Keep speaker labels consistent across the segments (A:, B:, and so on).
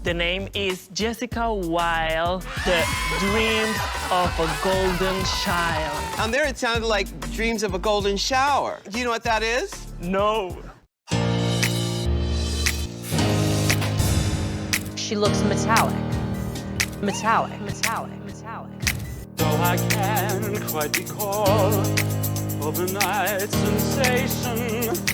A: The name is Jessica Wilde, The Dreams of a Golden Child.
B: On there it sounded like Dreams of a Golden Shower. Do you know what that is?
A: No.
C: She looks metallic. Metallic, metallic, metallic.
D: Though I can't quite recall overnight sensation.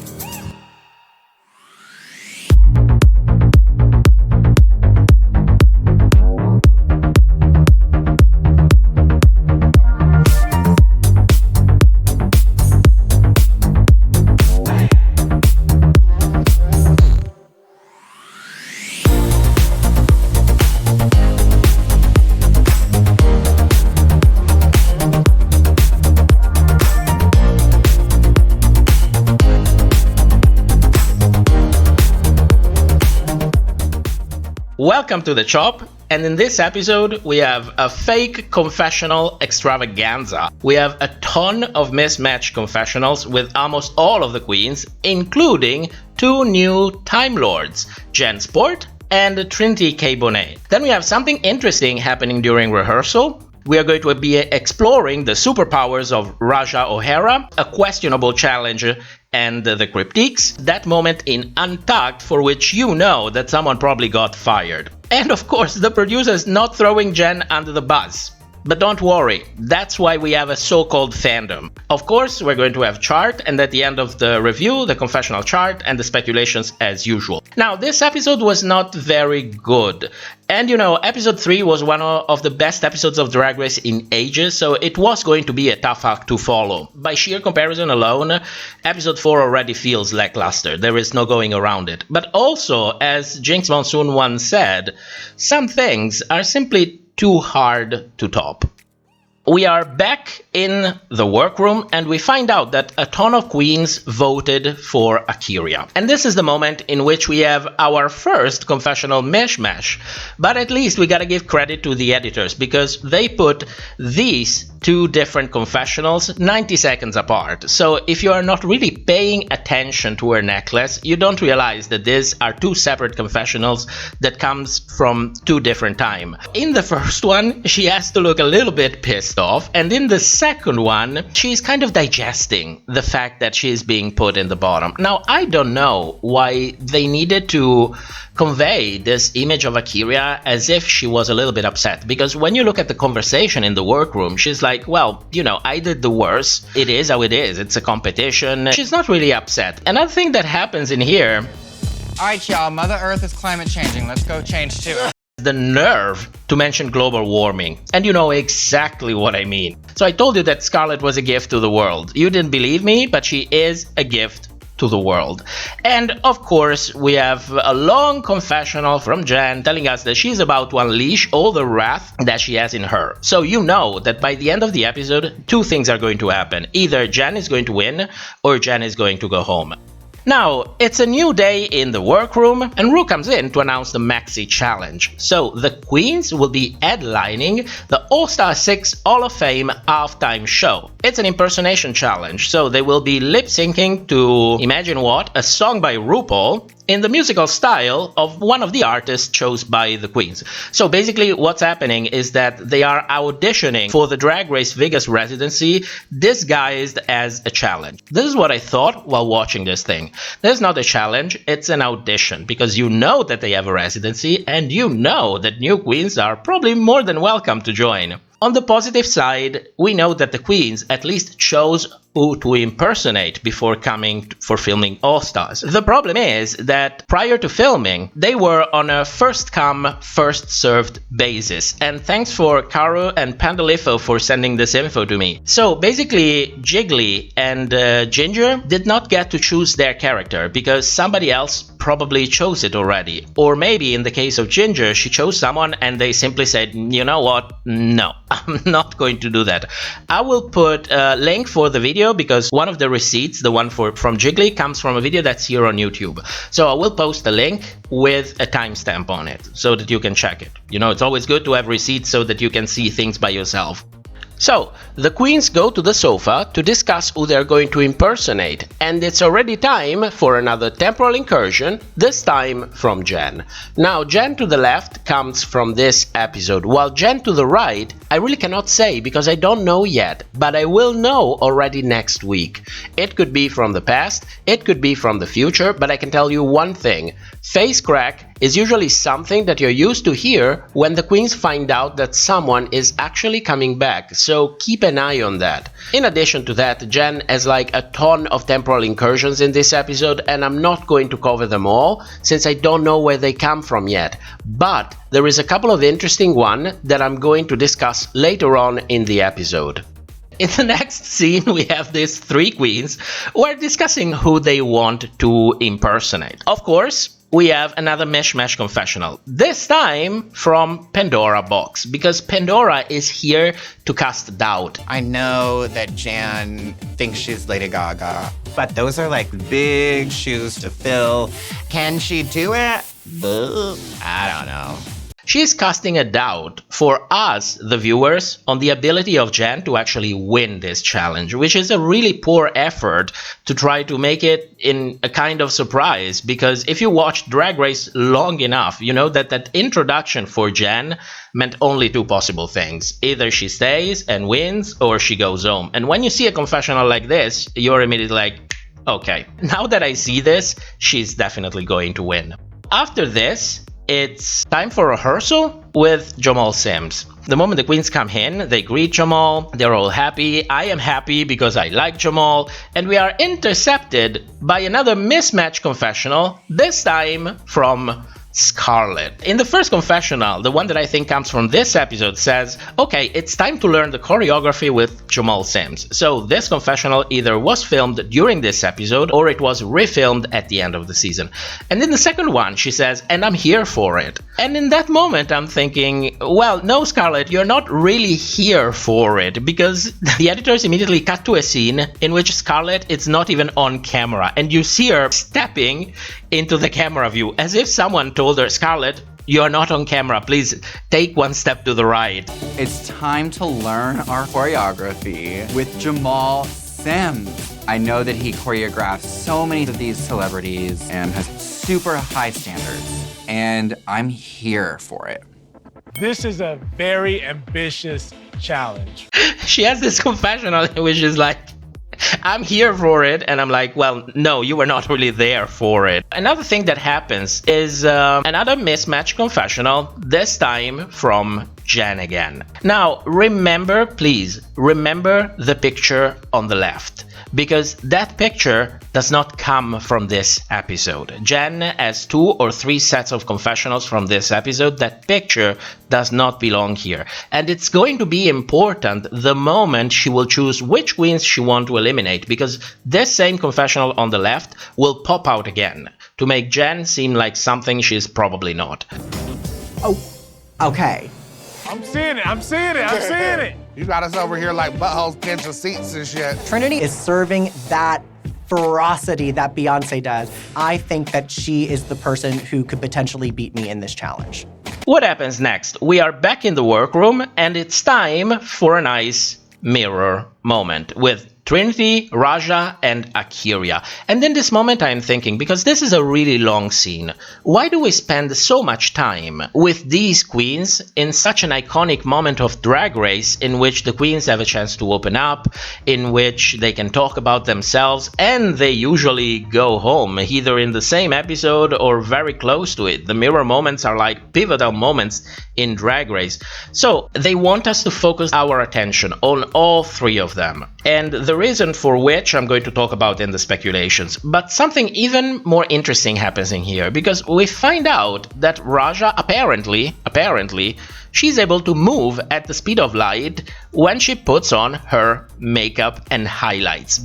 E: Welcome to The Chop, and in this episode we have a fake confessional extravaganza. We have a ton of mismatched confessionals with almost all of the queens, including two new Time Lords, Jen Sport and Trinity K. Bonet. Then we have something interesting happening during rehearsal. We are going to be exploring the Superpowers of Ra'Jah O'Hara, a questionable challenge, and the Cryptiques, that moment in Untucked for which you know that someone probably got fired. And of course, the producers not throwing Jen under the bus. But don't worry, that's why we have a so-called fandom. Of course, we're going to have chart, and at the end of the review, the confessional chart and the speculations as usual. Now, this episode was not very good. And you know, episode 3 was one of the best episodes of Drag Race in ages, so it was going to be a tough act to follow. By sheer comparison alone, episode 4 already feels lackluster. There is no going around it. But also, as Jinx Monsoon once said, some things are simply too hard to top. We are back in the workroom and we find out that a ton of queens voted for Akira. And this is the moment in which we have our first confessional mishmash. But at least we gotta give credit to the editors because they put these two different confessionals 90 seconds apart. So if you are not really paying attention to her necklace, you don't realize that these are two separate confessionals that comes from two different time. In the first one, she has to look a little bit pissed off, and in the second one, she's kind of digesting the fact that she's being put in the bottom. Now, I don't know why they needed to convey this image of Akira as if she was a little bit upset, because when you look at the conversation in the workroom, she's like, well, you know, I did the worst. It is how it is. It's a competition. She's not really upset. Another thing that happens in here...
F: All right, y'all, Mother Earth is climate changing. Let's go change too.
E: The nerve to mention global warming. And you know exactly what I mean. So I told you that Scarlett was a gift to the world. You didn't believe me, but she is a gift to the world. And of course, we have a long confessional from Jen telling us that she's about to unleash all the wrath that she has in her. So you know that by the end of the episode, two things are going to happen. Either Jen is going to win or Jen is going to go home. Now, it's a new day in the workroom, and Ru comes in to announce the Maxi Challenge. So, the queens will be headlining the All-Star 6 Hall of Fame halftime show. It's an impersonation challenge, so they will be lip-syncing to, imagine what, a song by RuPaul in the musical style of one of the artists chosen by the queens. So basically what's happening is that they are auditioning for the Drag Race Vegas residency disguised as a challenge. This is what I thought while watching this thing. This is not a challenge, it's an audition, because you know that they have a residency and you know that new queens are probably more than welcome to join. On the positive side, we know that the queens at least chose who to impersonate before coming for filming All Stars. The problem is that prior to filming, they were on a first-come, first-served basis. And thanks for Caro and Pandalifo for sending this info to me. So basically, Jiggly and Ginger did not get to choose their character because somebody else probably chose it already. Or maybe in the case of Ginger, she chose someone and they simply said, you know what, no, I'm not going to do that. I will put a link for the video because one of the receipts, the one from Jiggly, comes from a video that's here on YouTube. So I will post a link with a timestamp on it so that you can check it. You know, it's always good to have receipts so that you can see things by yourself. So, the queens go to the sofa to discuss who they're going to impersonate, and it's already time for another temporal incursion, this time from Jen. Now, Jen to the left comes from this episode, while Jen to the right, I really cannot say because I don't know yet, but I will know already next week. It could be from the past, it could be from the future, but I can tell you one thing. Face crack is usually something that you're used to hear when the queens find out that someone is actually coming back, so keep an eye on that. In addition to that, Jen has like a ton of temporal incursions in this episode, and I'm not going to cover them all since I don't know where they come from yet, but there is a couple of interesting ones that I'm going to discuss later on in the episode. In the next scene, we have these three queens who are discussing who they want to impersonate. Of course, we have another Mismatched confessional, this time from Pandora Box, because Pandora is here to cast doubt.
F: I know that Jan thinks she's Lady Gaga, but those are like big shoes to fill. Can she do it? I don't know.
E: She's casting a doubt for us, the viewers, on the ability of Jen to actually win this challenge, which is a really poor effort to try to make it in a kind of surprise, because if you watch Drag Race long enough, you know that that introduction for Jen meant only two possible things. Either she stays and wins, or she goes home. And when you see a confessional like this, you're immediately like, okay, now that I see this, she's definitely going to win. After this, it's time for rehearsal with Jamal Sims. The moment the queens come in, they greet Jamal, they're all happy, I am happy because I like Jamal, and we are intercepted by another Mismatched confessional, this time from Scarlett. In the first confessional, the one that I think comes from this episode, says, okay, it's time to learn the choreography with Jamal Sims. So this confessional either was filmed during this episode or it was refilmed at the end of the season. And in the second one, she says, and I'm here for it. And in that moment, I'm thinking, well, no, Scarlett, you're not really here for it, because the editors immediately cut to a scene in which Scarlett is not even on camera, and you see her stepping into the camera view as if someone told her, Scarlett, you're not on camera, please take one step to the right.
G: It's time to learn our choreography with Jamal Sims. I know that he choreographs so many of these celebrities and has super high standards, and I'm here for it.
H: This is a very ambitious challenge.
E: She has this confessional which is like, I'm here for it, and I'm like, well, no, you were not really there for it. Another thing that happens is another Mismatched confessional, this time from Jen again. Now, remember, please, remember the picture on the left, because that picture does not come from this episode. Jen has 2 or 3 sets of confessionals from this episode. That picture does not belong here. And it's going to be important the moment she will choose which queens she wants to eliminate, because this same confessional on the left will pop out again to make Jen seem like something she's probably not.
I: Oh, okay.
H: I'm seeing it, I'm seeing it, I'm seeing it.
J: You got us over here like buttholes pinching seats and shit.
I: Trinity is serving that ferocity that Beyonce does. I think that she is the person who could potentially beat me in this challenge.
E: What happens next? We are back in the workroom, and it's time for a nice mirror moment with Trinity, Ra'Jah, and Akiria. And in this moment I'm thinking, because this is a really long scene, why do we spend so much time with these queens in such an iconic moment of Drag Race, in which the queens have a chance to open up, in which they can talk about themselves, and they usually go home, either in the same episode or very close to it. The mirror moments are like pivotal moments in Drag Race. So they want us to focus our attention on all 3 of them. And the reason for which I'm going to talk about in the speculations. But something even more interesting happens in here, because we find out that Ra'Jah apparently, she's able to move at the speed of light when she puts on her makeup and highlights.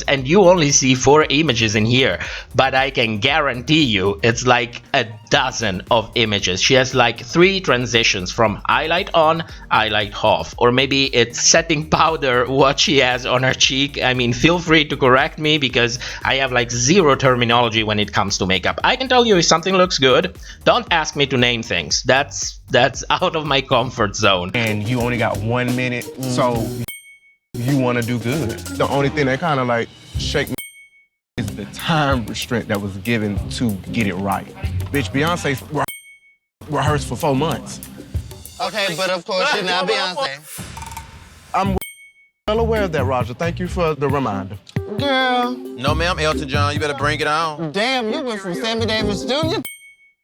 E: And you only see 4 images in here, but I can guarantee you it's like a dozen of images. She has like 3 transitions from highlight on, highlight off, or maybe it's setting powder what she has on her cheek. I mean, feel free to correct me, because I have like 0 terminology when it comes to makeup. I can tell you if something looks good. Don't ask me to name things. That's out of my comfort zone.
J: And you only got 1 minute, so
K: want to do good. The only thing that kind of like shake me is the time restraint that was given to get it right. Bitch, Beyonce rehearsed for 4 months.
F: Okay, but of course you're not Beyonce.
K: I'm well aware of that, Ra'Jah. Thank you for the reminder.
F: Girl.
L: No, ma'am, Elton John, you better bring it on.
F: Damn, you went from Sammy Davis Jr.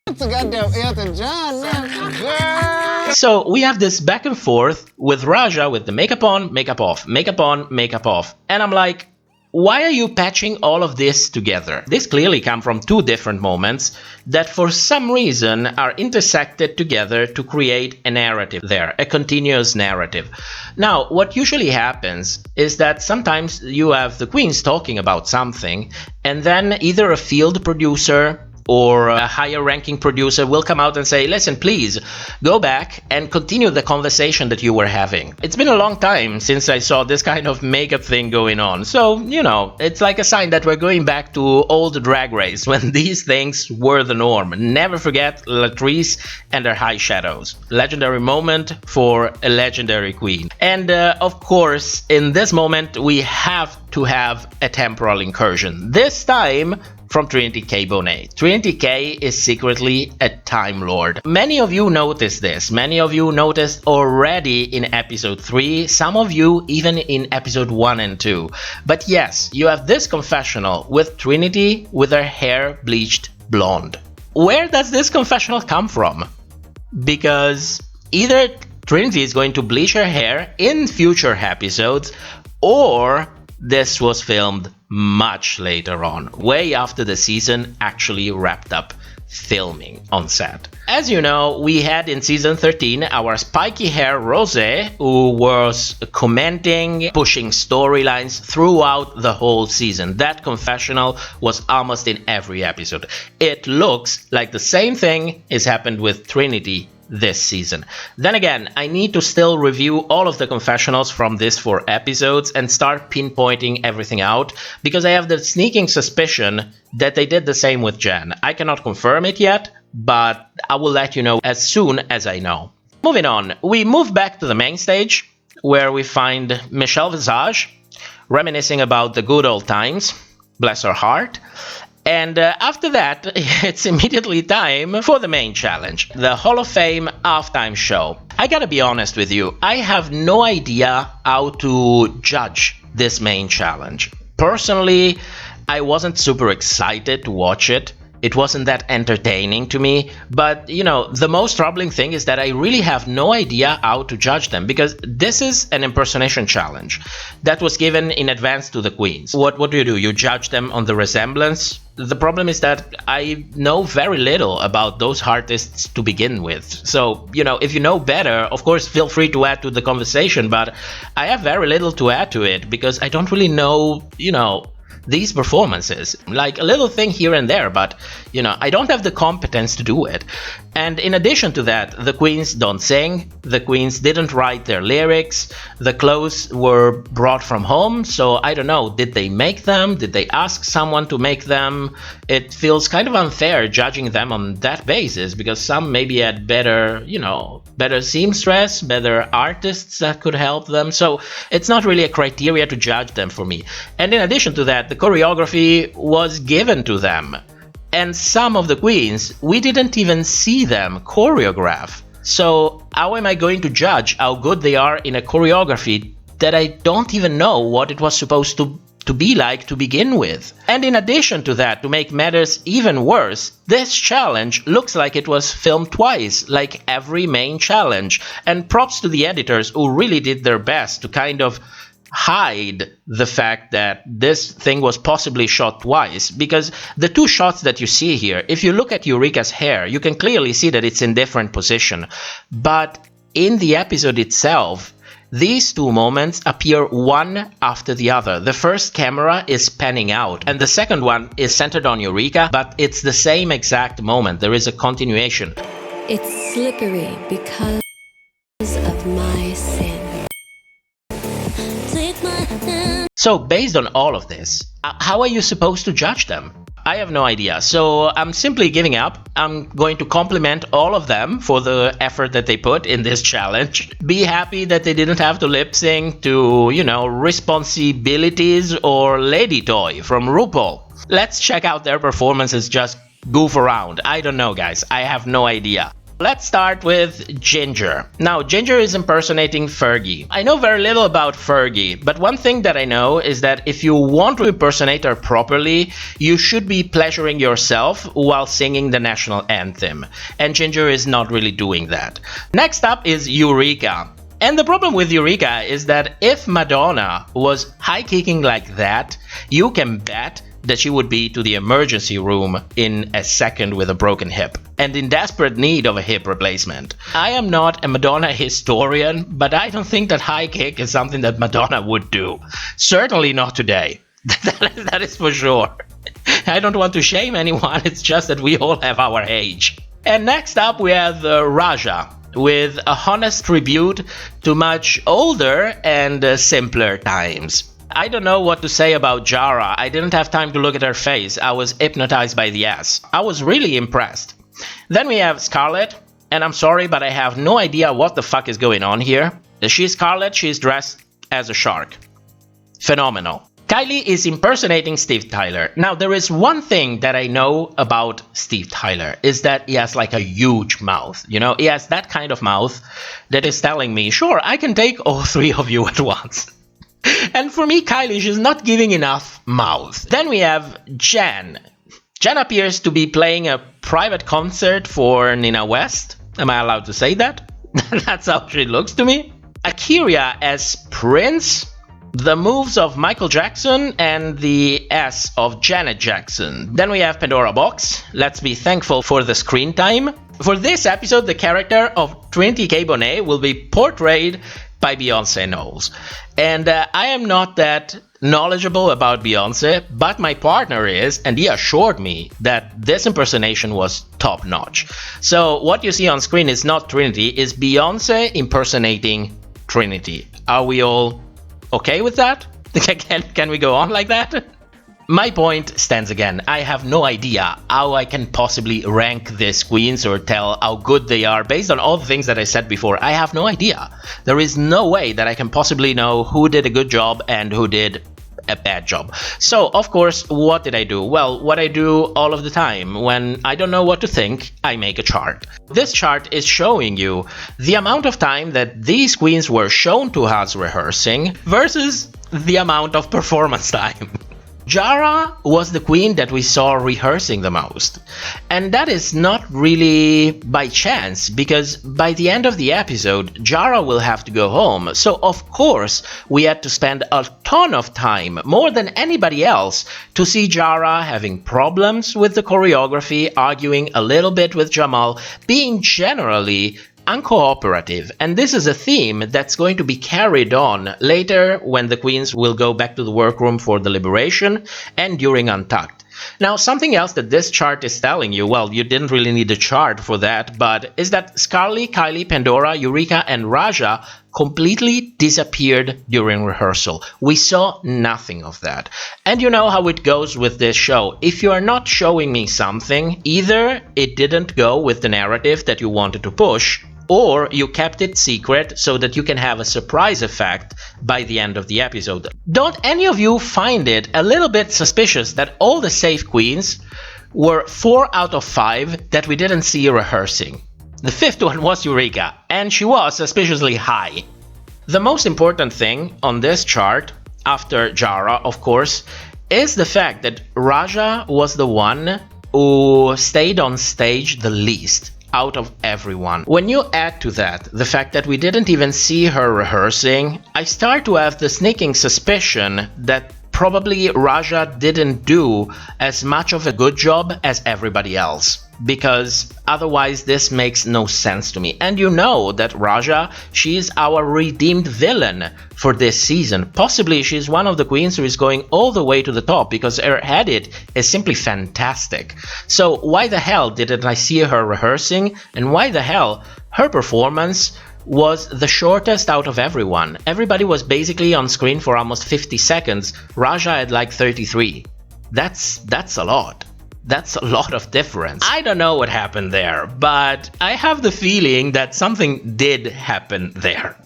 F: to goddamn Elton John now. Girl.
E: So we have this back and forth with Ra'Jah with the makeup on, makeup off, makeup on, makeup off. And I'm like, why are you patching all of this together? This clearly come from two different moments that for some reason are intersected together to create a narrative there, a continuous narrative. Now, what usually happens is that sometimes you have the queens talking about something, and then either a field producer or a higher ranking producer will come out and say, listen, please go back and continue the conversation that you were having. It's been a long time since I saw this kind of makeup thing going on. So, you know, it's like a sign that we're going back to old Drag Race when these things were the norm. Never forget Latrice and her high shadows. Legendary moment for a legendary queen. And of course, in this moment, we have to have a temporal incursion. This time, from Trinity K. Bonet. Trinity K is secretly a Time Lord. Many of you noticed this. Many of you noticed already in episode 3, some of you even in episode 1 and 2. But yes, you have this confessional with Trinity with her hair bleached blonde. Where does this confessional come from? Because either Trinity is going to bleach her hair in future episodes, or this was filmed much later on, way after the season actually wrapped up filming on set. As you know, we had in season 13 our spiky hair Rosé, who was commenting, pushing storylines throughout the whole season. That confessional was almost in every episode. It looks like the same thing has happened with Trinity this season. Then again, I need to still review all of the confessionals from these 4 episodes and start pinpointing everything out, because I have the sneaking suspicion that they did the same with Jen. I cannot confirm it yet, but I will let you know as soon as I know. Moving on, we move back to the main stage, where we find Michelle Visage reminiscing about the good old times, bless her heart. And after that, it's immediately time for the main challenge, the Hall of Fame halftime show. I gotta be honest with you, I have no idea how to judge this main challenge. Personally, I wasn't super excited to watch it. It wasn't that entertaining to me, but you know, the most troubling thing is that I really have no idea how to judge them, because this is an impersonation challenge that was given in advance to the queens. What do? You judge them on the resemblance? The problem is that I know very little about those artists to begin with. So, you know, if you know better, of course, feel free to add to the conversation, but I have very little to add to it because I don't really know, you know, these performances. Like a little thing here and there, but you know, I don't have the competence to do it. And in addition to that, the queens don't sing, the queens didn't write their lyrics, the clothes were brought from home, so I don't know, did they make them? Did they ask someone to make them? It feels kind of unfair judging them on that basis, because some maybe had better, you know, better seamstress, better artists that could help them, so it's not really a criteria to judge them for me. And in addition to that, the choreography was given to them. And some of the queens, we didn't even see them choreograph. So how am I going to judge how good they are in a choreography that I don't even know what it was supposed to be like to begin with? And in addition to that, to make matters even worse, this challenge looks like it was filmed twice, like every main challenge. And props to the editors who really did their best to kind of hide the fact that this thing was possibly shot twice, because the 2 shots that you see here, if you look at Eureka's hair, you can clearly see that it's in different position. But in the episode itself, these 2 moments appear one after the other. The first camera is panning out, and the second one is centered on Eureka, but it's the same exact moment. There is a continuation.
M: It's slippery because of my sin.
E: So based on all of this, how are you supposed to judge them? I have no idea. So I'm simply giving up. I'm going to compliment all of them for the effort that they put in this challenge. Be happy that they didn't have to lip sync to, Responsibilities or Lady Toy from RuPaul. Let's check out their performances, just goof around. I don't know, guys. I have no idea. Let's start with Ginger. Now, Ginger is impersonating Fergie. I know very little about Fergie, but one thing that I know is that if you want to impersonate her properly, you should be pleasuring yourself while singing the national anthem. And Ginger is not really doing that. Next up is Eureka. And the problem with Eureka is that if Madonna was high-kicking like that, you can bet that she would be to the emergency room in a second with a broken hip and in desperate need of a hip replacement. I am not a Madonna historian, but I don't think that high kick is something that Madonna would do. Certainly not today. That is for sure. I don't want to shame anyone, it's just that we all have our age. And next up we have Ra'Jah, with a honest tribute to much older and simpler times. I don't know what to say about Jara. I didn't have time to look at her face. I was hypnotized by the ass. I was really impressed. Then we have Scarlett, and I'm sorry, but I have no idea what the fuck is going on here. She's Scarlett, she's dressed as a shark. Phenomenal. Kylie is impersonating Steve Tyler. Now, there is one thing that I know about Steve Tyler, is that he has like a huge mouth. He has that kind of mouth that is telling me, sure, I can take all three of you at once. And for me, Kylie, she's not giving enough mouth. Then we have Jen. Jen appears to be playing a private concert for Nina West. Am I allowed to say that? That's how she looks to me. Akira as Prince. The moves of Michael Jackson and the S of Janet Jackson. Then we have Pandora Box. Let's be thankful for the screen time. For this episode, the character of Trinity K. Bonet will be portrayed by Beyonce Knowles. And I am not that knowledgeable about Beyonce, but my partner is, and he assured me that this impersonation was top-notch. So what you see on screen is not Trinity, it's Beyonce impersonating Trinity. Are we all okay with that? Can we go on like that? My point stands again. I have no idea how I can possibly rank these queens or tell how good they are based on all the things that I said before. I have no idea. There is no way that I can possibly know who did a good job and who did a bad job. So, of course, what did I do? Well, what I do all of the time. When I don't know what to think, I make a chart. This chart is showing you the amount of time that these queens were shown to us rehearsing versus the amount of performance time. Jara was the queen that we saw rehearsing the most. And that is not really by chance, because by the end of the episode, Jara will have to go home. So of course, we had to spend a ton of time, more than anybody else, to see Jara having problems with the choreography, arguing a little bit with Jamal, being generally uncooperative. And this is a theme that's going to be carried on later when the queens will go back to the workroom for deliberation and during Untucked. Now, something else that this chart is telling you, well, you didn't really need a chart for that, but is that Scarlett, Kylie, Pandora, Eureka, and Ra'Jah completely disappeared during rehearsal. We saw nothing of that. And you know how it goes with this show. If you are not showing me something, either it didn't go with the narrative that you wanted to push, or you kept it secret so that you can have a surprise effect by the end of the episode. Don't any of you find it a little bit suspicious that all the safe queens were 4 out of 5 that we didn't see rehearsing? The fifth one was Eureka, and she was suspiciously high. The most important thing on this chart, after Jara of course, is the fact that Ra'Jah was the one who stayed on stage the least out of everyone. When you add to that the fact that we didn't even see her rehearsing, I start to have the sneaking suspicion that probably Ra'Jah didn't do as much of a good job as everybody else, because otherwise this makes no sense to me. And you know that Ra'Jah, she's our redeemed villain for this season. Possibly she's one of the queens who is going all the way to the top, because her edit is simply fantastic. So why the hell didn't I see her rehearsing, and why the hell her performance was the shortest out of everyone? Everybody was basically on screen for almost 50 seconds. Ra'Jah had like 33. That's a lot. That's a lot of difference. I don't know what happened there, but I have the feeling that something did happen there.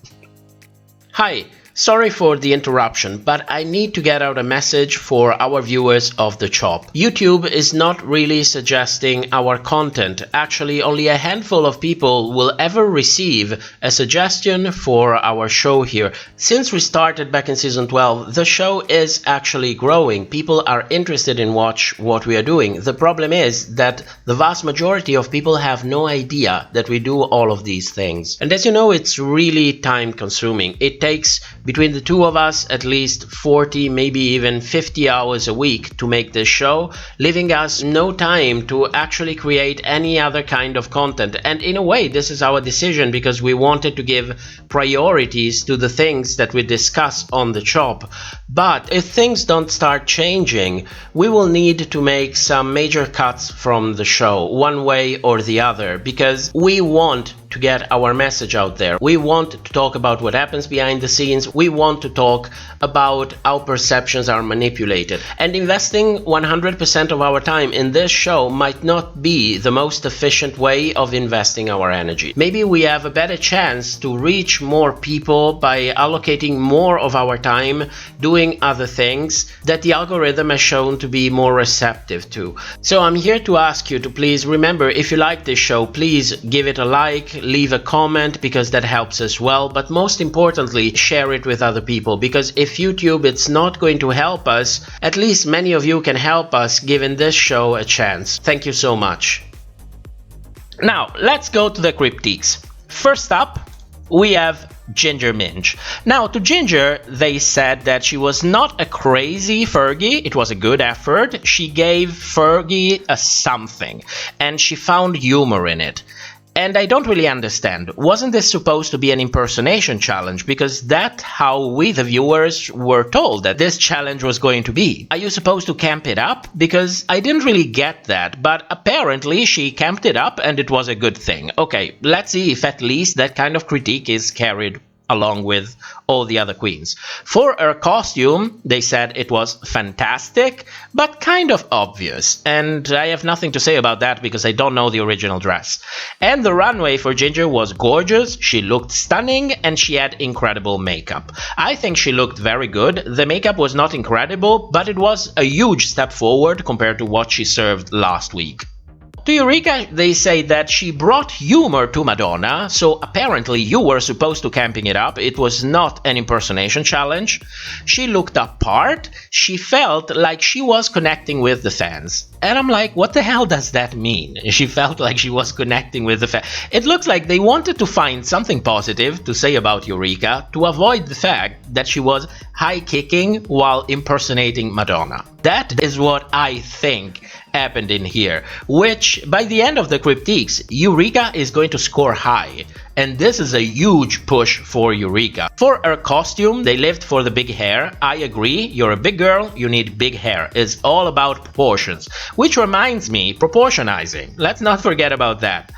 E: Hi. Sorry for the interruption, but I need to get out a message for our viewers of The Chop. YouTube is not really suggesting our content. Actually, only a handful of people will ever receive a suggestion for our show here. Since we started back in season 12, the show is actually growing. People are interested in watch what we are doing. The problem is that the vast majority of people have no idea that we do all of these things. And as you know, it's really time consuming. It takes between the two of us at least 40, maybe even 50 hours a week to make this show, leaving us no time to actually create any other kind of content. And in a way, this is our decision because we wanted to give priorities to the things that we discuss on The Chop. But if things don't start changing, we will need to make some major cuts from the show, one way or the other, because we want to get our message out there. We want to talk about what happens behind the scenes. We want to talk about how perceptions are manipulated. And investing 100% of our time in this show might not be the most efficient way of investing our energy. Maybe we have a better chance to reach more people by allocating more of our time doing other things that the algorithm has shown to be more receptive to. So I'm here to ask you to please remember, if you like this show, please give it a like, leave a comment, because that helps as well. But most importantly, share it with other people, because if YouTube it's not going to help us, at least many of you can help us giving this show a chance. Thank you so much. Now let's go to the Cryptiques. First up, we have Ginger Minj. Now, to Ginger, they said that she was not a crazy Fergie. It was a good effort. She gave Fergie a something, and she found humor in it. And I don't really understand. Wasn't this supposed to be an impersonation challenge? Because that's how we, the viewers, were told that this challenge was going to be. Are you supposed to camp it up? Because I didn't really get that, but apparently she camped it up and it was a good thing. Okay, let's see if at least that kind of critique is carried along with all the other queens. For her costume, they said it was fantastic, but kind of obvious. And I have nothing to say about that because I don't know the original dress. And the runway for Ginger was gorgeous, she looked stunning, and she had incredible makeup. I think she looked very good. The makeup was not incredible, but it was a huge step forward compared to what she served last week. To Eureka, they say that she brought humor to Madonna, so apparently you were supposed to camping it up. It was not an impersonation challenge. She looked apart. She felt like she was connecting with the fans. And I'm like, what the hell does that mean? She felt like she was connecting with the fans. It looks like they wanted to find something positive to say about Eureka to avoid the fact that she was high-kicking while impersonating Madonna. That is what I think happened in here, which by the end of the Cryptiques, Eureka is going to score high. And this is a huge push for Eureka. For her costume, they lived for the big hair. I agree, you're a big girl, you need big hair. It's all about proportions. Which reminds me, proportionizing. Let's not forget about that.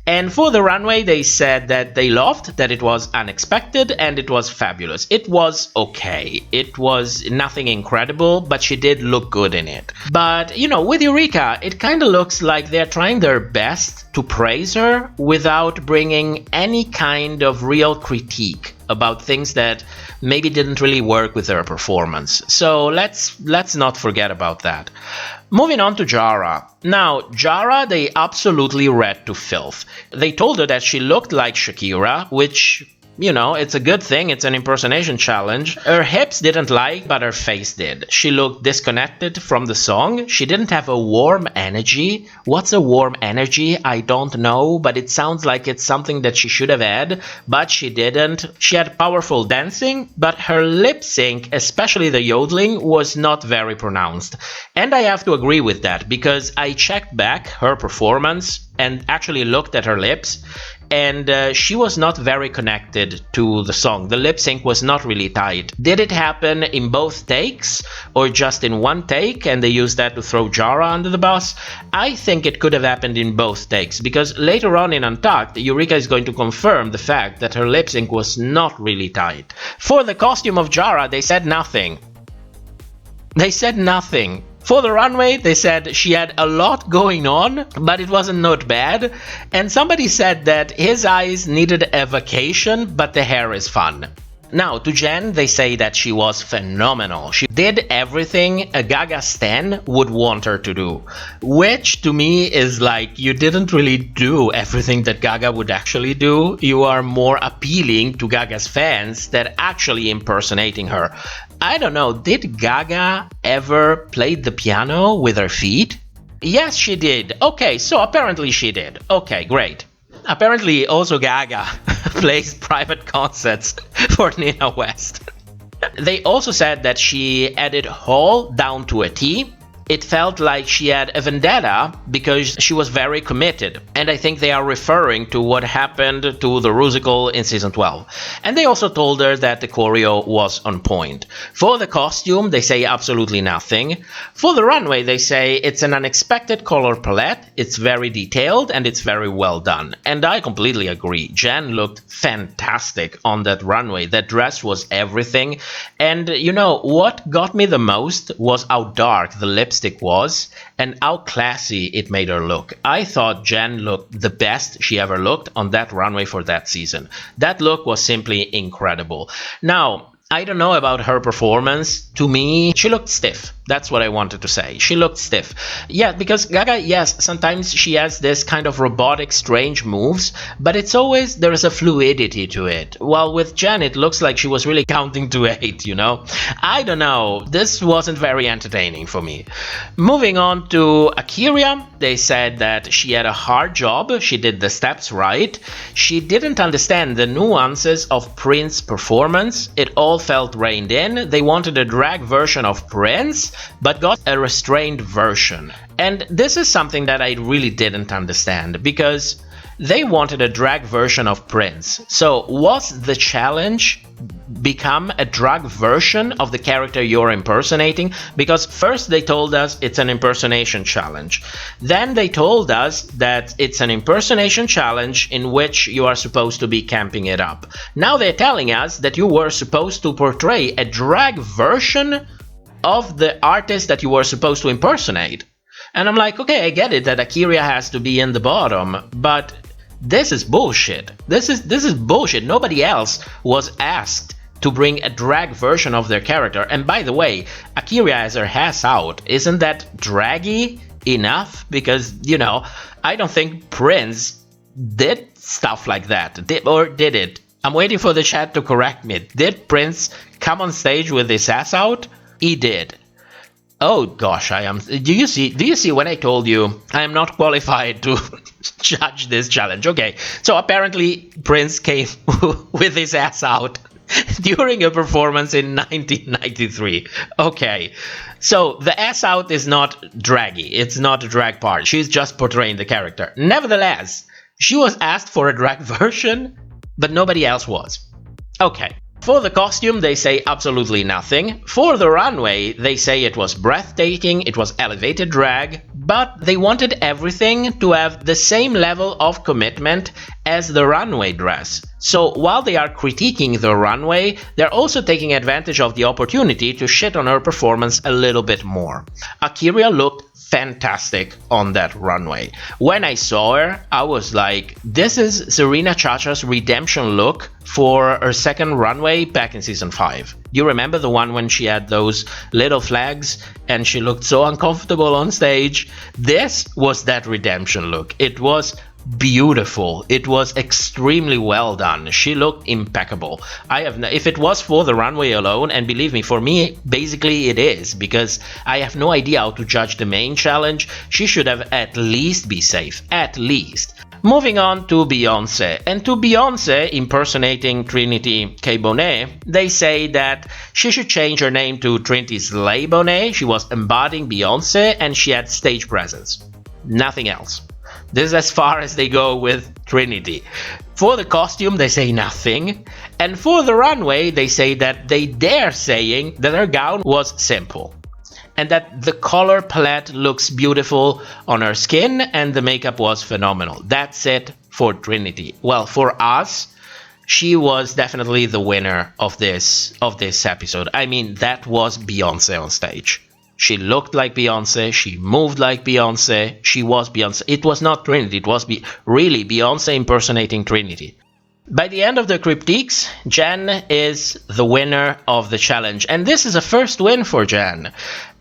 E: And for the runway, they said that they loved, that it was unexpected, and it was fabulous. It was okay. It was nothing incredible, but she did look good in it. But, you know, with Eureka, it kind of looks like they're trying their best to praise her without bringing any kind of real critique about things that maybe didn't really work with her performance. So let's not forget about that. Moving on to Jara. Now, Jara, they absolutely read to filth. They told her that she looked like Shakira, which, you know, it's a good thing, it's an impersonation challenge. Her hips didn't like, but her face did. She looked disconnected from the song. She didn't have a warm energy. What's a warm energy? I don't know, but it sounds like it's something that she should have had, but she didn't. She had powerful dancing, but her lip sync, especially the yodeling, was not very pronounced. And I have to agree with that, because I checked back her performance and actually looked at her lips, and she was not very connected to the song. The lip sync was not really tight. Did it happen in both takes or just in one take and they used that to throw Jara under the bus? I think it could have happened in both takes, because later on in Untucked, Eureka is going to confirm the fact that her lip sync was not really tight. For the costume of Jara, they said nothing. They said nothing. For the runway, they said she had a lot going on, but it wasn't not bad. And somebody said that his eyes needed a vacation, but the hair is fun. Now, to Jen, they say that she was phenomenal. She did everything a Gaga stan would want her to do. Which, to me, is like, you didn't really do everything that Gaga would actually do. You are more appealing to Gaga's fans than actually impersonating her. I don't know, did Gaga ever play the piano with her feet? Yes, she did. Okay, so apparently she did. Okay, great. Apparently also Gaga plays private concerts for Nina West. They also said that she added Hall down to a T. It felt like she had a vendetta because she was very committed. And I think they are referring to what happened to the Rusical in season 12. And they also told her that the choreo was on point. For the costume, they say absolutely nothing. For the runway, they say it's an unexpected color palette, it's very detailed, and it's very well done. And I completely agree. Jen looked fantastic on that runway. That dress was everything. And you know, what got me the most was how dark the lipstick was and how classy it made her look. I thought Jen looked the best she ever looked on that runway for that season. That look was simply incredible. Now, I don't know about her performance. To me, she looked stiff. That's what I wanted to say. She looked stiff. Yeah, because Gaga, yes, sometimes she has this kind of robotic, strange moves, but it's always, there is a fluidity to it. While with Jen, it looks like she was really counting to 8, you know? I don't know. This wasn't very entertaining for me. Moving on to Akira, they said that she had a hard job. She did the steps right. She didn't understand the nuances of Prince's performance. It all felt reined in. They wanted a drag version of Prince, but got a restrained version. And this is something that I really didn't understand, because they wanted a drag version of Prince. So was the challenge become a drag version of the character you're impersonating? Because first they told us it's an impersonation challenge. Then they told us that it's an impersonation challenge in which you are supposed to be camping it up. Now they're telling us that you were supposed to portray a drag version of the artist that you were supposed to impersonate. And I'm like, okay, I get it that Akira has to be in the bottom, but this is bullshit. This is bullshit. Nobody else was asked to bring a drag version of their character. And by the way, Akira has her ass out. Isn't that draggy enough? Because, you know, I don't think Prince did stuff like that. Did it? I'm waiting for the chat to correct me. Did Prince come on stage with his ass out? He did. Oh gosh, I am. Do you see when I told you I am not qualified to judge this challenge? Okay, so apparently Prince came with his ass out during a performance in 1993. Okay, so the ass out is not draggy. It's not a drag part. She's just portraying the character. Nevertheless, she was asked for a drag version, but nobody else was. Okay. For the costume, they say absolutely nothing. For the runway, they say it was breathtaking, it was elevated drag, but they wanted everything to have the same level of commitment as the runway dress. So while they are critiquing the runway, they're also taking advantage of the opportunity to shit on her performance a little bit more. Akira looked fantastic on that runway. When I saw her, I was like, this is Serena Chacha's redemption look for her second runway back in season 5. Do you remember the one when she had those little flags and she looked so uncomfortable on stage? This was that redemption look. It was beautiful. It was extremely well done. She looked impeccable. If it was for the runway alone, and believe me, for me, basically it is, because I have no idea how to judge the main challenge. She should have at least be safe. At least. Moving on to Beyoncé. And to Beyoncé impersonating Trinity K. Bonet, they say that she should change her name to Trinity Slay Bonet. She was embodying Beyoncé and she had stage presence. Nothing else. This is as far as they go with Trinity. For the costume, they say nothing. And for the runway, they say that they dare saying that her gown was simple. And that the color palette looks beautiful on her skin and the makeup was phenomenal. That's it for Trinity. Well, for us, she was definitely the winner of this episode. I mean, that was Beyoncé on stage. She looked like Beyonce. She moved like Beyonce. She was Beyonce. It was not Trinity. It was really Beyonce impersonating Trinity. By the end of the Cryptiques, Jen is the winner of the challenge. And this is a first win for Jen.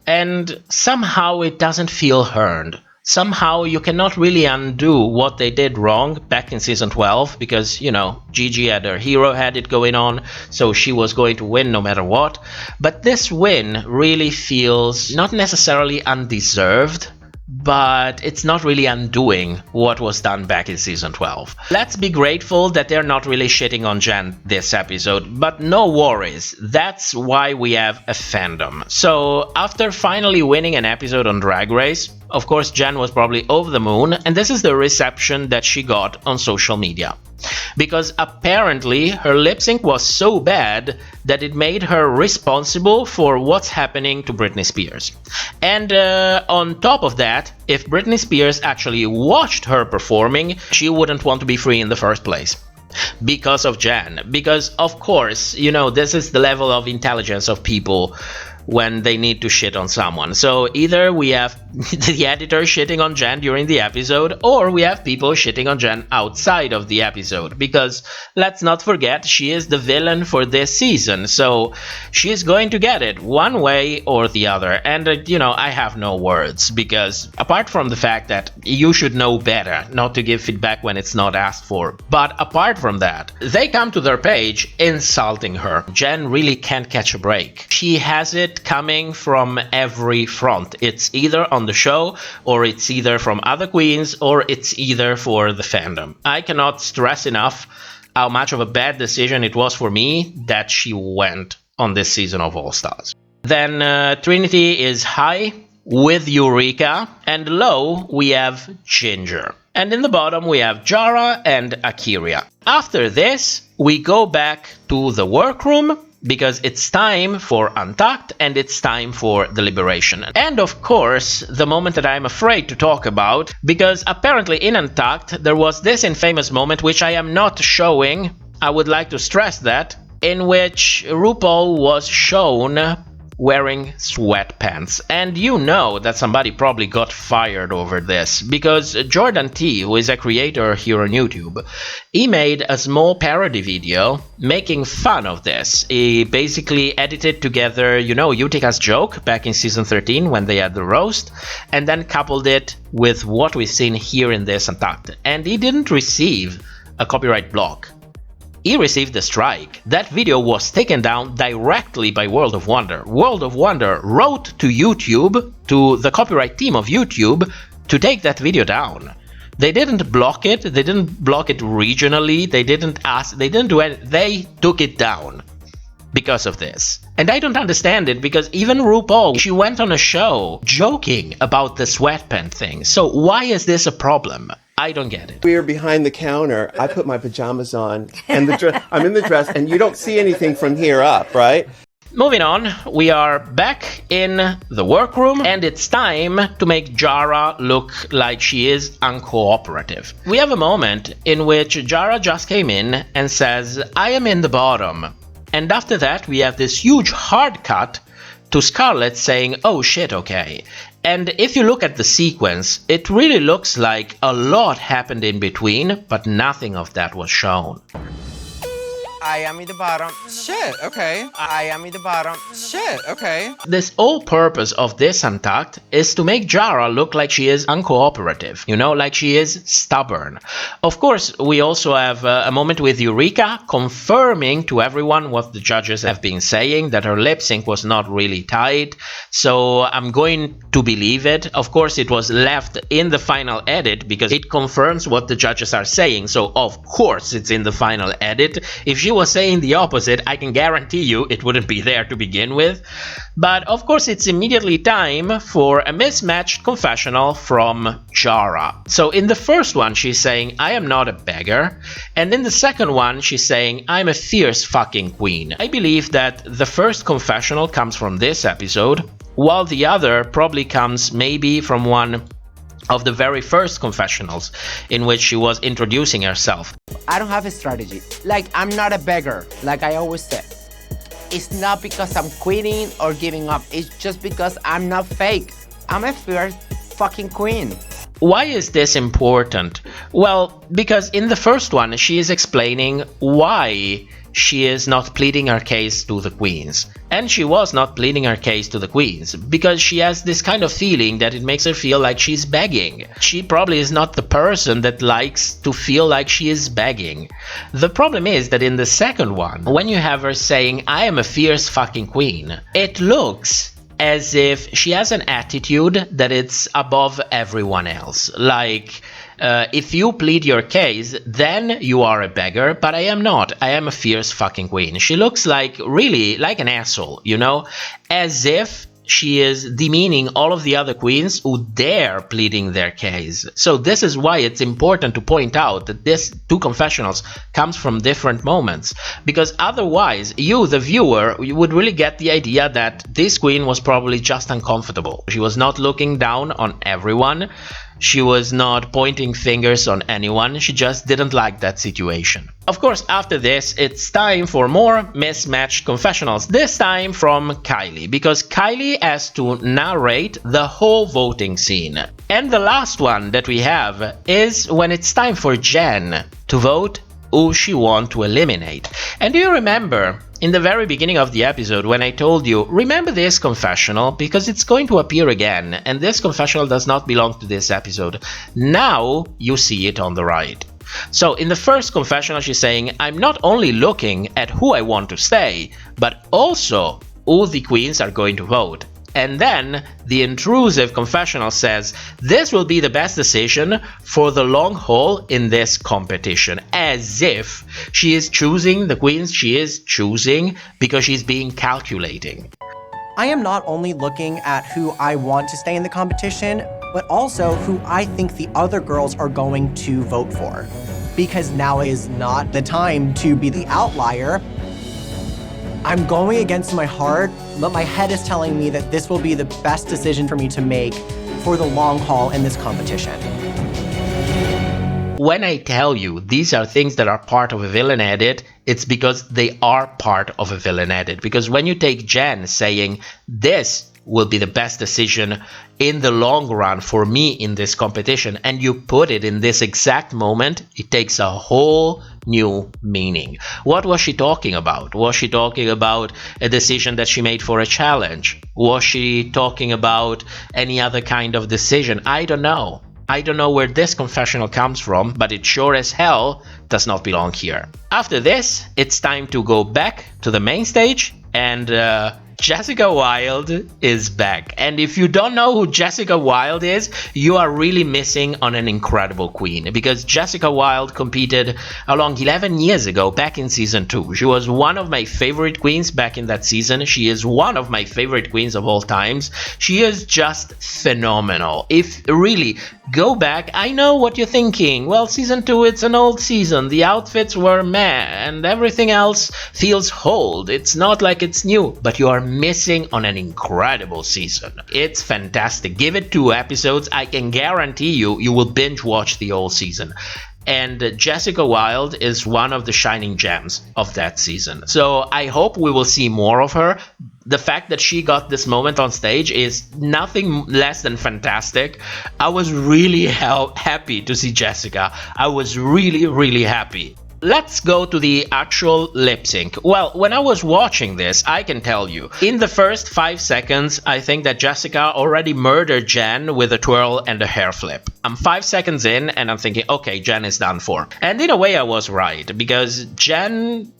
E: And somehow it doesn't feel earned. Somehow you cannot really undo what they did wrong back in season 12 because, you know, Gigi had her hero had it going on, so she was going to win no matter what. But this win really feels not necessarily undeserved, but it's not really undoing what was done back in season 12. Let's be grateful that they're not really shitting on Jen this episode, but no worries, that's why we have a fandom. So after finally winning an episode on Drag Race, of course Jen was probably over the moon, and this is the reception that she got on social media. Because apparently her lip sync was so bad that it made her responsible for what's happening to Britney Spears. And on top of that, if Britney Spears actually watched her performing, she wouldn't want to be free in the first place. Because of Jen. Because, of course, you know, this is the level of intelligence of people when they need to shit on someone. So either we have the editor shitting on Jen during the episode, or we have people shitting on Jen outside of the episode. Because let's not forget, she is the villain for this season, so she's going to get it one way or the other. And you know, I have no words, because apart from the fact that you should know better not to give feedback when it's not asked for, but apart from that, they come to their page insulting her. Jen really can't catch a break. She has it coming from every front. It's either on the show, or it's either from other queens, or it's either for the fandom. I cannot stress enough how much of a bad decision it was for me that she went on this season of All Stars. Then Trinity is high with Eureka, and low we have Ginger. And in the bottom we have Jara and Akiria. After this, we go back to the workroom, because it's time for Untucked and it's time for Deliberation. And of course, the moment that I'm afraid to talk about, because apparently in Untucked there was this infamous moment which I am not showing, I would like to stress that, in which RuPaul was shown wearing sweatpants. And you know that somebody probably got fired over this, because Jordan T, who is a creator here on YouTube, he made a small parody video making fun of this. He basically edited together, you know, Utika's joke back in season 13 when they had the roast, and then coupled it with what we've seen here in this Untucked. And he didn't receive a copyright block. He received a strike. That video was taken down directly by World of Wonder. World of Wonder wrote to YouTube, to the copyright team of YouTube, to take that video down. They didn't block it, they didn't block it regionally, they didn't ask, they didn't do anything, they took it down because of this. And I don't understand it, because even RuPaul, she went on a show joking about the sweatpant thing. So why is this a problem? I don't get it.
B: We're behind the counter. I put my pajamas on and I'm in the dress, and you don't see anything from here up, right?
E: Moving on, we are back in the workroom, and it's time to make Jara look like she is uncooperative. We have a moment in which Jara just came in and says, "I am in the bottom." And after that, we have this huge hard cut to Scarlett saying, "Oh shit, okay." And if you look at the sequence, it really looks like a lot happened in between, but nothing of that was shown.
F: I am in the bottom. Shit, okay. I am in the bottom. Shit, okay.
E: This whole purpose of this Untucked is to make Jara look like she is uncooperative, you know, like she is stubborn. Of course, we also have a moment with Eureka confirming to everyone what the judges have been saying, that her lip sync was not really tight. So I'm going to believe it. Of course, it was left in the final edit because it confirms what the judges are saying. So of course it's in the final edit. If she was saying the opposite, I can guarantee you it wouldn't be there to begin with. But of course it's immediately time for a mismatched confessional from Jara. So in the first one she's saying, "I am not a beggar," and in the second one she's saying, "I'm a fierce fucking queen." I believe that the first confessional comes from this episode, while the other probably comes maybe from one of the very first confessionals in which she was introducing herself.
N: I don't have a strategy. Like, I'm not a beggar, like I always said.
F: It's not because I'm quitting or giving up. It's just because I'm not fake. I'm a fierce fucking queen.
E: Why is this important? Well, because in the first one, she is explaining why she is not pleading her case to the queens. And she was not pleading her case to the queens because she has this kind of feeling that it makes her feel like she's begging. She probably is not the person that likes to feel like she is begging. The problem is that in the second one, when you have her saying, I am a fierce fucking queen, it looks as if she has an attitude that it's above everyone else. Like, if you plead your case, then you are a beggar, but I am not. I am a fierce fucking queen. She looks like, really, like an asshole, you know? As if she is demeaning all of the other queens who dare pleading their case. So this is why it's important to point out that this two confessionals comes from different moments, because otherwise you, the viewer, you would really get the idea that this queen was probably just uncomfortable. She was not looking down on everyone. She was not pointing fingers on anyone. She just didn't like that situation. Of course, after this, it's time for more Mismatched confessionals. This time from Kylie, because Kylie has to narrate the whole voting scene. And the last one that we have is when it's time for Jen to vote who she wants to eliminate. And do you remember in the very beginning of the episode when I told you, remember this confessional because it's going to appear again, and this confessional does not belong to this episode. Now you see it on the right. So in the first confessional, she's saying, I'm not only looking at who I want to stay, but also who the queens are going to vote. And then the intrusive confessional says, this will be the best decision for the long haul in this competition. As if she is choosing the queens she is choosing because she's being calculating.
I: I am not only looking at who I want to stay in the competition, but also who I think the other girls are going to vote for. Because now is not the time to be the outlier. I'm going against my heart, but my head is telling me that this will be the best decision for me to make for the long haul in this competition.
E: When I tell you these are things that are part of a villain edit, it's because they are part of a villain edit. Because when you take Jen saying, this will be the best decision in the long run for me in this competition, and you put it in this exact moment, it takes a whole new meaning. What was she talking about? Was she talking about a decision that she made for a challenge? Was she talking about any other kind of decision? I don't know. I don't know where this confessional comes from, but it sure as hell does not belong here. After this, it's time to go back to the main stage, and Jessica Wilde is back. And if you don't know who Jessica Wilde is, you are really missing on an incredible queen, because Jessica Wilde competed along 11 years ago back in season 2. She was one of my favorite queens back in that season. She is one of my favorite queens of all times. She is just phenomenal. If really go back, I know what you're thinking. Well, season 2, it's an old season. The outfits were meh and everything else feels old. It's not like it's new, but you are missing on an incredible season. It's fantastic. Give it 2 episodes. I can guarantee you will binge watch the whole season. And Jessica Wilde is one of the shining gems of that season. So I hope we will see more of her. The fact that she got this moment on stage is nothing less than fantastic. I was really happy to see Jessica. I was really, really happy. Let's go to the actual lip sync. Well, when I was watching this, I can tell you, in the first 5 seconds, I think that Jessica already murdered Jen with a twirl and a hair flip. I'm 5 seconds in and I'm thinking, okay, Jen is done for. And in a way I was right, because Jen,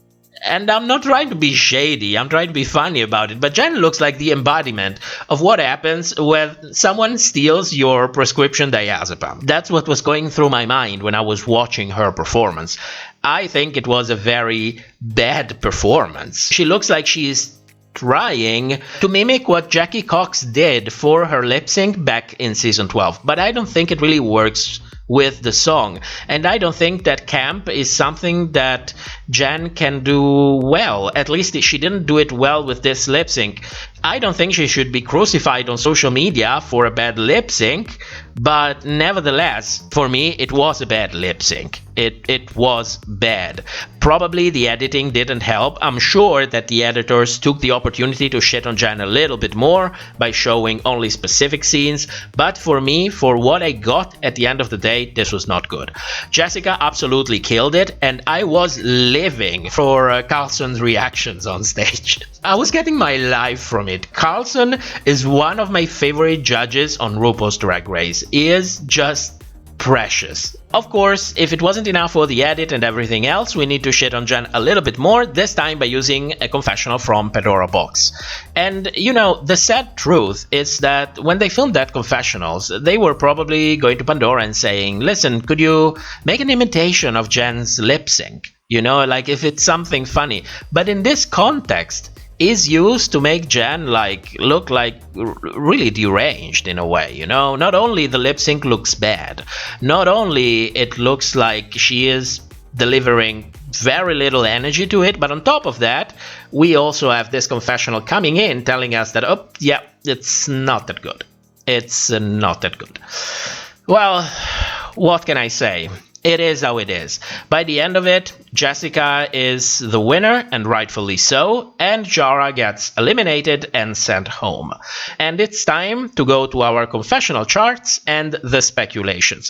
E: and I'm not trying to be shady, I'm trying to be funny about it, but Jen looks like the embodiment of what happens when someone steals your prescription diazepam. That's what was going through my mind when I was watching her performance. I think it was a very bad performance. She looks like she's trying to mimic what Jackie Cox did for her lip sync back in season 12, but I don't think it really works with the song, and I don't think that camp is something that Jen can do well. At least she didn't do it well with this lip sync. I don't think she should be crucified on social media for a bad lip sync, but nevertheless, for me, it was a bad lip sync. It was bad. Probably the editing didn't help. I'm sure that the editors took the opportunity to shit on Jen a little bit more by showing only specific scenes, but for me, for what I got at the end of the day, this was not good. Jessica absolutely killed it, and I was living for Carlson's reactions on stage. I was getting my life from it. Carlson is one of my favorite judges on RuPaul's Drag Race. He is just precious. Of course, if it wasn't enough for the edit and everything else, we need to shit on Jen a little bit more, this time by using a confessional from Pandora Box. And, you know, the sad truth is that when they filmed that confessionals, they were probably going to Pandora and saying, listen, could you make an imitation of Jen's lip sync? You know, like if it's something funny. But in this context, is used to make Jen look like really deranged in a way, you know? Not only the lip sync looks bad, not only it looks like she is delivering very little energy to it, but on top of that, we also have this confessional coming in telling us that, oh, yeah, it's not that good. It's not that good. Well, what can I say? It is how it is. By the end of it, Jessica is the winner, and rightfully so, and Jara gets eliminated and sent home. And it's time to go to our confessional charts and the speculations.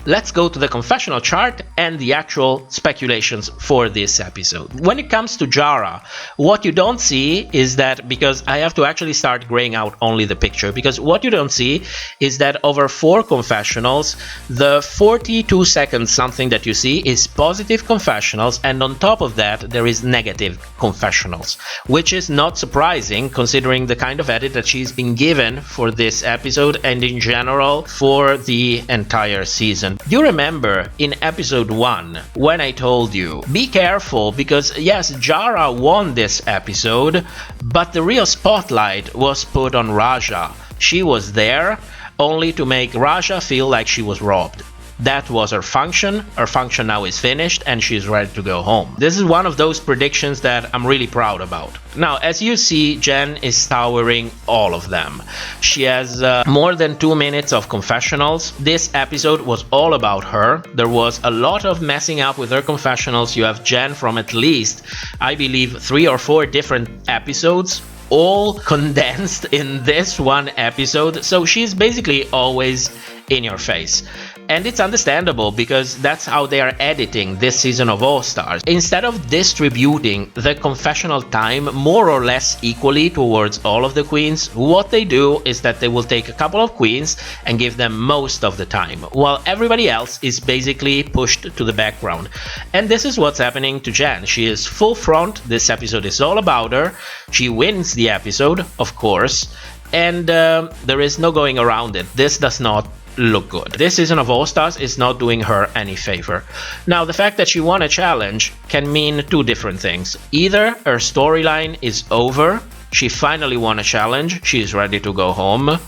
E: Let's go to the confessional chart and the actual speculations for this episode. When it comes to Jara, what you don't see is that, because I have to actually start graying out only the picture, because what you don't see is that over 4 confessionals, the 42 seconds something that you see is positive confessionals, and on top of that there is negative confessionals, which is not surprising considering the kind of edit that she's been given for this episode and in general for the entire season. You remember in episode 1 when I told you, be careful because yes, Jara won this episode, but the real spotlight was put on Ra'Jah. She was there only to make Ra'Jah feel like she was robbed. That was her function. Her function now is finished and she's ready to go home. This is one of those predictions that I'm really proud about. Now, as you see, Jen is towering all of them. She has more than 2 minutes of confessionals. This episode was all about her. There was a lot of messing up with her confessionals. You have Jen from at least, I believe, 3 or 4 different episodes, all condensed in this one episode. So she's basically always in your face. And it's understandable because that's how they are editing this season of All Stars. Instead of distributing the confessional time more or less equally towards all of the queens, what they do is that they will take a couple of queens and give them most of the time, while everybody else is basically pushed to the background. And this is what's happening to Jen. She is full front. This episode is all about her. She wins the episode, of course, and there is no going around it. This does not look good. This season of All Stars is not doing her any favor. Now, the fact that she won a challenge can mean 2 different things. Either her storyline is over, she finally won a challenge, she is ready to go home,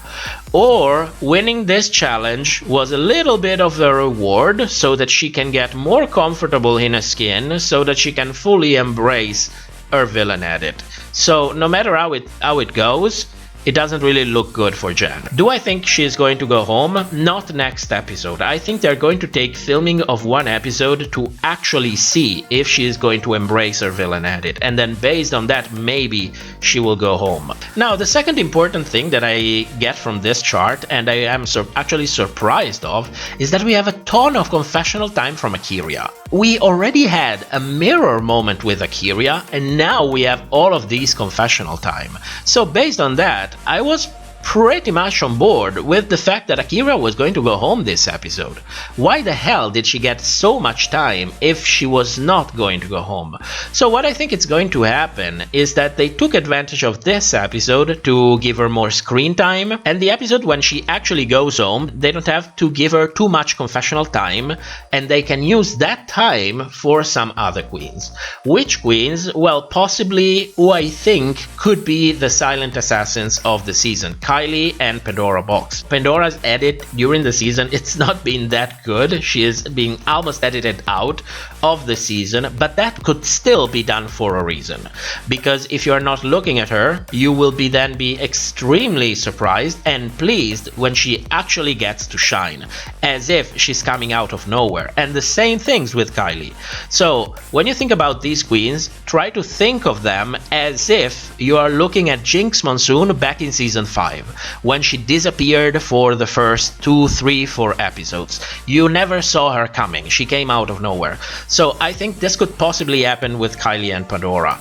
E: or winning this challenge was a little bit of a reward so that she can get more comfortable in her skin, so that she can fully embrace her villain edit. So no matter how it goes, it doesn't really look good for Jen. Do I think she's going to go home? Not next episode. I think they're going to take filming of 1 episode to actually see if she is going to embrace her villain edit. And then based on that, maybe she will go home. Now, the second important thing that I get from this chart, and I am actually surprised of, is that we have a ton of confessional time from Akira. We already had a mirror moment with Akira, and now we have all of these confessional time. So based on that, I was pretty much on board with the fact that Akira was going to go home this episode. Why the hell did she get so much time if she was not going to go home? So what I think is going to happen is that they took advantage of this episode to give her more screen time, and the episode when she actually goes home, they don't have to give her too much confessional time, and they can use that time for some other queens. Which queens? Well, possibly who I think could be the silent assassins of the season. Kylie and Pandora box. Pandora's edit during the season, it's not been that good. She is being almost edited out of the season, but that could still be done for a reason. Because if you are not looking at her, you will then be extremely surprised and pleased when she actually gets to shine, as if she's coming out of nowhere. And the same things with Kylie. So when you think about these queens, try to think of them as if you are looking at Jinx Monsoon back in season 5, when she disappeared for the first 2, 3, 4 episodes. You never saw her coming. She came out of nowhere. So I think this could possibly happen with Kylie and Pandora.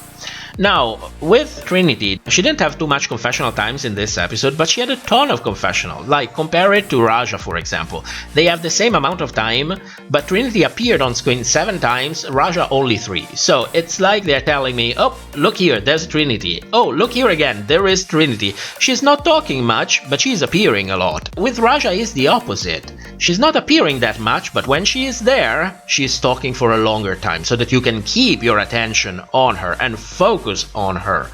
E: Now, with Trinity, she didn't have too much confessional times in this episode, but she had a ton of confessional. Like, compare it to Ra'Jah, for example. They have the same amount of time, but Trinity appeared on screen 7 times, Ra'Jah only 3. So it's like they're telling me, oh, look here, there's Trinity. Oh, look here again, there is Trinity. She's not talking much, but she's appearing a lot. With Ra'Jah, it's the opposite. She's not appearing that much, but when she is there, she's talking for a longer time, so that you can keep your attention on her and focus on her.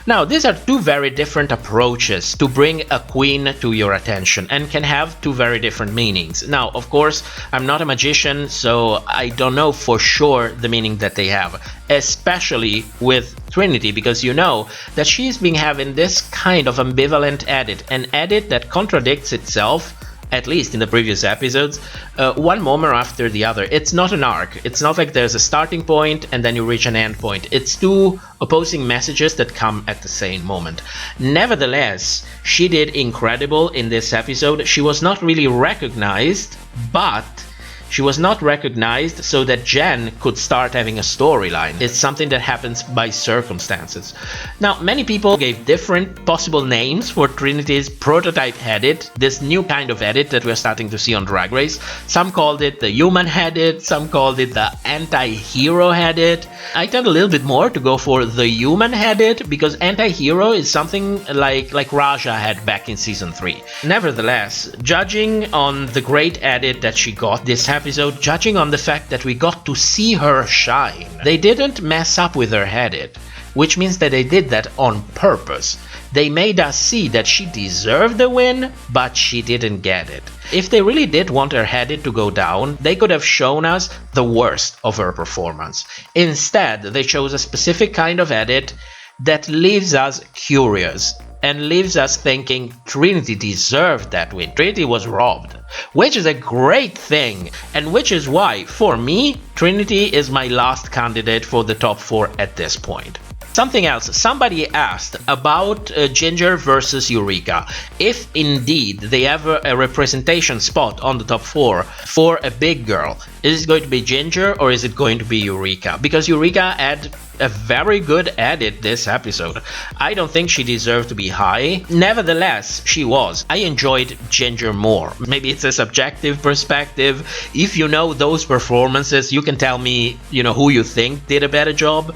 E: Now, these are two very different approaches to bring a queen to your attention and can have two very different meanings. Now, of course, I'm not a magician, so I don't know for sure the meaning that they have, especially with Trinity, because you know that she's been having this kind of ambivalent edit, an edit that contradicts itself, at least in the previous episodes, one moment after the other. It's not an arc. It's not like there's a starting point and then you reach an end point. It's two opposing messages that come at the same moment. Nevertheless, she did incredible in this episode. She was not really recognized, but she was not recognized so that Jen could start having a storyline. It's something that happens by circumstances. Now, many people gave different possible names for Trinity's prototype edit, this new kind of edit that we're starting to see on Drag Race. Some called it the human edit, some called it the anti-hero edit. I tend a little bit more to go for the human edit, because anti-hero is something like Ra'Jah had back in season 3. Nevertheless, judging on the great edit that she got this episode, judging on the fact that we got to see her shine, they didn't mess up with her edit, which means that they did that on purpose. They made us see that she deserved the win, but she didn't get it. If they really did want her edit to go down, they could have shown us the worst of her performance. Instead, they chose a specific kind of edit that leaves us curious and leaves us thinking Trinity deserved that win. Trinity was robbed, which is a great thing, and which is why, for me, Trinity is my last candidate for the top 4 at this point. Something else, somebody asked about Ginger versus Eureka. If indeed they have a representation spot on the top 4 for a big girl, is it going to be Ginger or is it going to be Eureka? Because Eureka had a very good edit this episode. I don't think she deserved to be high. Nevertheless, she was. I enjoyed Ginger more. Maybe it's a subjective perspective. If you know those performances, you can tell me, who you think did a better job.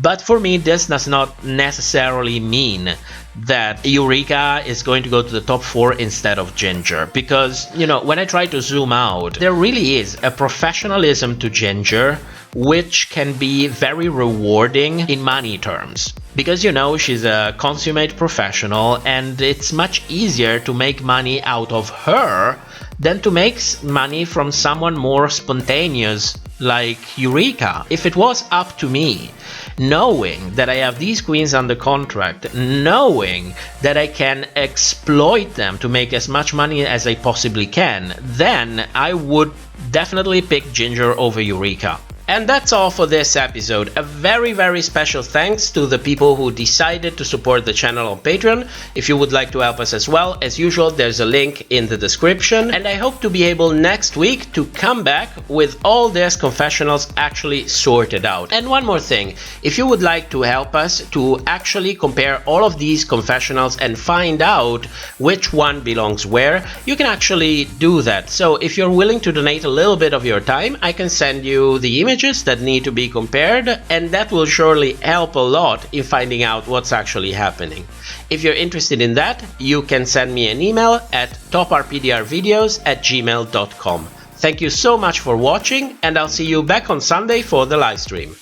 E: But for me, this does not necessarily mean that Eureka is going to go to the top 4 instead of Ginger, because when I try to zoom out, there really is a professionalism to Ginger which can be very rewarding in money terms, because she's a consummate professional and it's much easier to make money out of her than to make money from someone more spontaneous like Eureka. If it was up to me, knowing that I have these queens under contract, knowing that I can exploit them to make as much money as I possibly can, then I would definitely pick Ginger over Eureka. And that's all for this episode. A very, very special thanks to the people who decided to support the channel on Patreon. If you would like to help us as well, as usual, there's a link in the description. And I hope to be able next week to come back with all these confessionals actually sorted out. And one more thing, if you would like to help us to actually compare all of these confessionals and find out which one belongs where, you can actually do that. So if you're willing to donate a little bit of your time, I can send you the image that need to be compared, and that will surely help a lot in finding out what's actually happening. If you're interested in that, you can send me an email at toprpdrvideos@gmail.com. Thank you so much for watching, and I'll see you back on Sunday for the live stream.